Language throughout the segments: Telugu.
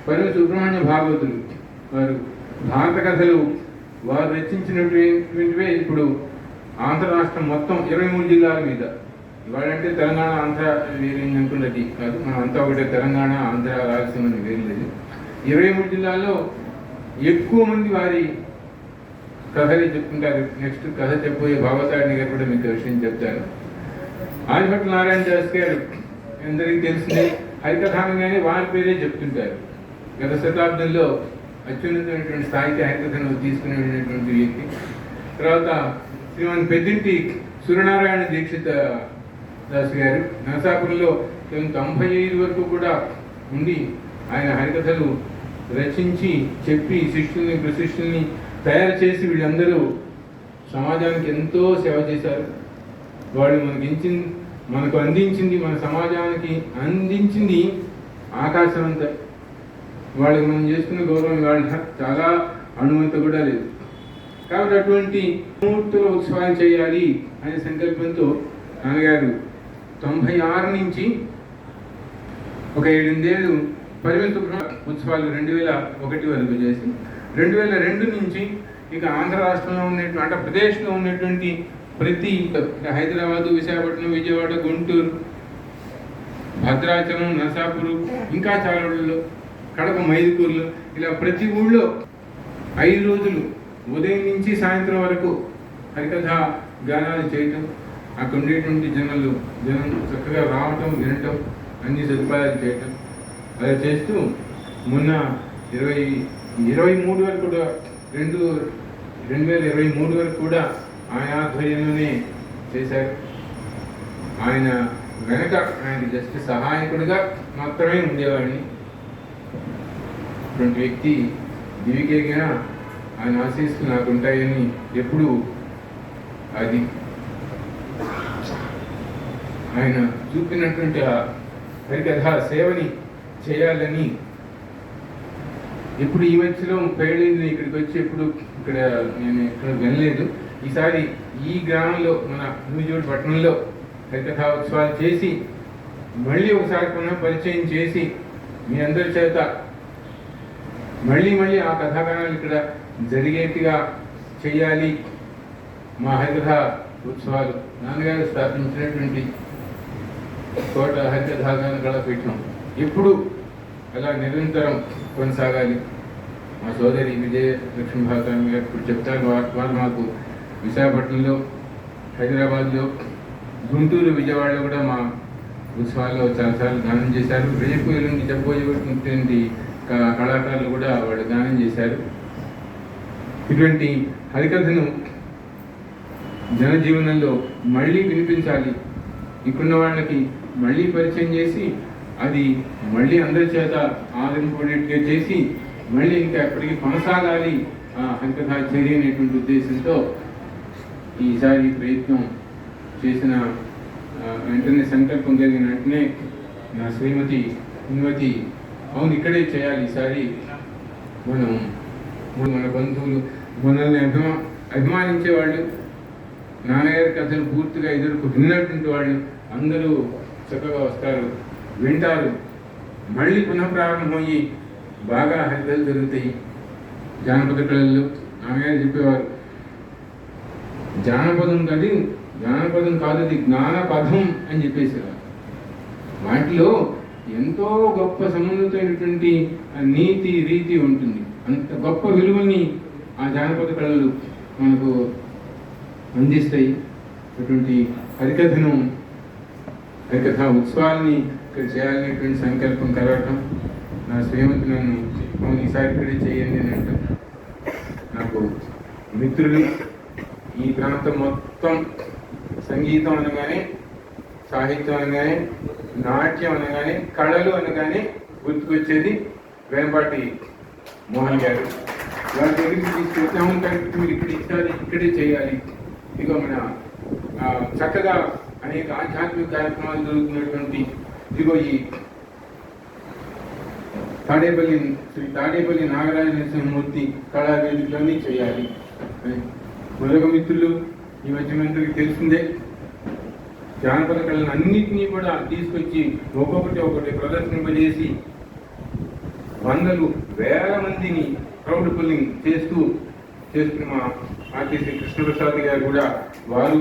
పరమ సుబ్రహ్మణ్య భాగవతులు వారు భారత కథలు వారు రచించినటువంటివే ఇప్పుడు ఆంధ్ర రాష్ట్రం మొత్తం 23 జిల్లాల మీద. ఇవాళంటే తెలంగాణ ఆంధ్ర వేరేది కాదు, మనం అంతా ఒకటే, తెలంగాణ ఆంధ్ర రాయలసీమ వేరలేదు. 23 జిల్లాల్లో ఎక్కువ మంది వారి కథలే చెప్తుంటారు. నెక్స్ట్ కథ చెప్పబోయే భాగవతారిణి గారు కూడా మీకు విషయం చెప్తారు. ఆదిభట్ల నారాయణ దాస్ గారు అందరికీ తెలిసిందే, హరికథానంగానే వారి పేరే చెప్తుంటారు. గత శతాబ్దంలో అత్యున్నతమైనటువంటి స్థాయికి హరికథను తీసుకునేటువంటి వ్యక్తి. తర్వాత శ్రీమాన్ పెద్దింటి సూర్యనారాయణ దీక్షిత దాస్ గారు నరసాపురంలో 95 వరకు కూడా ఉండి ఆయన హరికథలు రచించి చెప్పి శిష్యుల్ని ప్రశిష్యుల్ని తయారు చేసి వీళ్ళందరూ సమాజానికి ఎంతో సేవ చేశారు. వాళ్ళు మనకు అందించింది, మన సమాజానికి అందించింది ఆకాశం అంతా. వాళ్ళకి మనం చేసుకున్న గౌరవం వాళ్ళ చాలా అణువంత కూడా లేదు. కాబట్టి అటువంటి మూర్తుల ఉత్సవాలు చేయాలి అనే సంకల్పంతో నాన్నగారు 96 నుంచి ఒక 7-8 ఏళ్ళు పరిమిత ఉత్సవాలు 2001 వరకు చేసి 2002 నుంచి ఇక ఆంధ్ర రాష్ట్రంలో ఉన్నటువంటి ఆంధ్రప్రదేశ్లో ఉన్నటువంటి ప్రతి హైదరాబాదు, విశాఖపట్నం, విజయవాడ, గుంటూరు, భద్రాచలం, నరసాపురం, ఇంకా చాలా ఊళ్ళో, కడప, మైదుకూరులో, ఇలా ప్రతి ఊళ్ళో 5 రోజులు ఉదయం నుంచి సాయంత్రం వరకు హరికథ గానాలు చేయటం, అక్కడ ఉండేటువంటి జనం చక్కగా రావటం, వినటం, అన్ని సదుపాయాలు చేయటం, అలా చేస్తూ మొన్న 2023 వరకు కూడా 2023 వరకు కూడా ఆయన ఆధ్వర్యంలోనే చేశారు. ఆయన వెనక ఆయన జస్ట్ సహాయకుడిగా మాత్రమే ఉండేవాడిని. అటువంటి వ్యక్తి దివికేగా ఆయన ఆశీస్సులు నాకు ఉంటాయని ఎప్పుడు అది ఆయన చూపినటువంటి ఆ హరికథ సేవని చేయాలని ఎప్పుడు ఈ మధ్యలో 30 ఏళ్ళైంది ఇక్కడికి వచ్చి ఎప్పుడు నేను ఇక్కడ వినలేదు. ఈసారి ఈ గ్రామంలో మన నూజివీడు పట్టణంలో హరికథా ఉత్సవాలు చేసి మళ్ళీ ఒకసారి పునః పరిచయం చేసి మీ అందరి చేత మళ్ళీ ఆ కథాగానాలు ఇక్కడ జరిగేట్టుగా చేయాలి. మా హరికథ ఉత్సవాలు నాన్నగారు స్థాపించినటువంటి కోట హరికథాగాన కళాపీఠం ఎప్పుడు అలా నిరంతరం కొనసాగాలి. మా సోదరి విజయలక్ష్మి భాగస్వామి గారు ఇప్పుడు చెప్తారు. వారు మాకు విశాఖపట్నంలో, హైదరాబాద్లో, గుంటూరు, విజయవాడలో కూడా మా ఉత్సవాల్లో చాలాసార్లు గానం చేశారు. రేపు ఎల్లుండి చెప్పబోయేటువంటి కళాకారులు కూడా వాళ్ళు గానం చేశారు. ఇటువంటి హరికథను జనజీవనంలో మళ్ళీ వినిపించాలి, ఇక్కడున్న వాళ్ళకి మళ్ళీ పరిచయం చేసి అది మళ్ళీ అందరి చేత ఆదరింపబడేట్టుగా చేసి మళ్ళీ ఇంకా ఎప్పటికీ కొనసాగాలి ఆ హరికథ చర్య అనేటువంటి ఉద్దేశంతో ఈసారి ప్రయత్నం చేసిన వెంటనే సంకల్పం కలిగిన వెంటనే నా శ్రీమతి హిమవతి అవును ఇక్కడే చేయాలి ఈసారి, మన బంధువులు, మనల్ని అభిమానించే వాళ్ళు, నాన్నగారి కథలు పూర్తిగా విన్నటువంటి వాళ్ళు అందరూ చక్కగా వస్తారు, వింటారు. మళ్ళీ పునఃప్రారంభమయ్యి బాగా హరికథలు జరుగుతాయి. జానపద కళల్లో నాన్నగారు చెప్పేవారు, జానపదం కాదు అది జ్ఞానపదం అని చెప్పేసారు. వాటిలో ఎంతో గొప్ప సంబంధితమైనటువంటి నీతి రీతి ఉంటుంది. అంత గొప్ప విలువల్ని ఆ జానపద కళలు మనకు అందిస్తాయి. అటువంటి హరికథ ఉత్సవాల్ని ఇక్కడ చేయాలనేటువంటి సంకల్పం కలగటం, నా శ్రీమతి నన్ను ఈసారి ఇక్కడే చేయండి అని అంటాం. నాకు మిత్రులు ఈ ప్రాంతం మొత్తం సంగీతం అనగానే, సాహిత్యం అనగానే, నాట్యం అనగానే, కళలు అనగానే గుర్తుకొచ్చేది వేంపాటి మోహన్ గారు. వారి దగ్గరికి తీసుకొచ్చాము, మీరు ఇక్కడ ఇచ్చారు, ఇక్కడే చేయాలి. ఇదిగో మన చక్కగా అనేక ఆధ్యాత్మిక కార్యక్రమాలు జరుగుతున్నటువంటి ఇదిగో ఈ శ్రీ తాడేపల్లి నాగరాజ నరసింహమూర్తి కళావేదికలోని చేయాలి. మరొక మిత్రులు ఈ మధ్య మంత్రికి తెలిసిందే, జానపద కళలను అన్నింటినీ కూడా తీసుకొచ్చి ఒక్కొక్కటి ప్రదర్శింపజేసి వందలు వేల మందిని క్రౌడ్ పుల్లింగ్ చేస్తున్న మా ఆర్టీసీ కృష్ణప్రసాద్ గారు కూడా వారి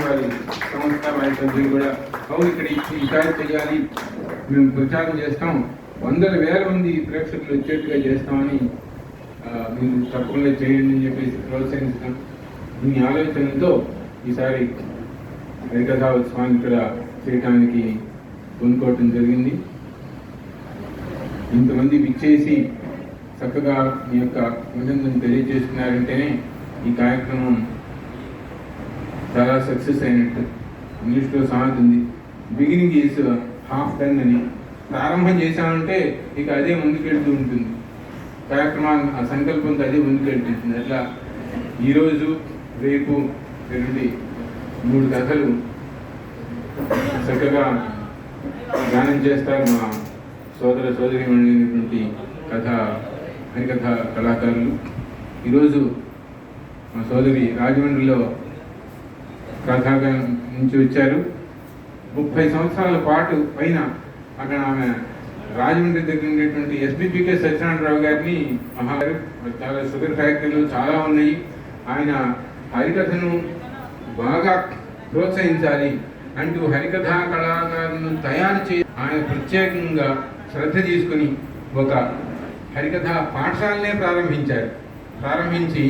సంస్థ వారి సభ్యులు కూడా అవును ఇక్కడ ఈసారి చేయాలి, మేము ప్రచారం చేస్తాం, వందల వేల మంది ప్రేక్షకులు వచ్చేట్టుగా చేస్తామని మీరు తప్పకుండా చేయండి అని చెప్పేసి ప్రోత్సహించడం, దీని ఆలోచనతో ఈసారి హరికథా ఉత్సవాన్ని ఇక్కడ చేయటానికి కొనుక్కోవటం జరిగింది. ఇంతమంది విచ్చేసి చక్కగా మీ యొక్క అభినందన తెలియజేస్తున్నారంటేనే ఈ కార్యక్రమం చాలా సక్సెస్ అయినట్టు. ఇంగ్లీష్లో సామెత ఉంది, బిగినింగ్ ఈజ్ హాఫ్ డన్ అని. ప్రారంభం చేశామంటే ఇక అదే ముందుకెళ్తూ ఉంటుంది, కార్యక్రమాన్ని ఆ సంకల్పంతో అదే ముందుకెళ్తుంటుంది. అట్లా ఈరోజు రేపు ఎల్లుండి 3 కథలు చక్కగా గానం చేస్తారు మా సోదరీమణులైనటువంటి హరికథ కళాకారులు. ఈరోజు మా సోదరి రాజమండ్రిలో కథగా నుంచి వచ్చారు. 30 సంవత్సరాల పాటు పైన అక్కడ ఆమె రాజమండ్రి దగ్గర ఉండేటువంటి ఎస్బిపికే సత్యనారాయణరావు గారిని చాలా షుగర్ ఫ్యాక్టరీలు చాలా ఉన్నాయి, ఆయన హరికథను బాగా ప్రోత్సహించాలి అంటూ హరికథా కళాకారులను తయారు ఆయన ప్రత్యేకంగా శ్రద్ధ తీసుకుని ఒక హరికథా పాఠశాలనే ప్రారంభించి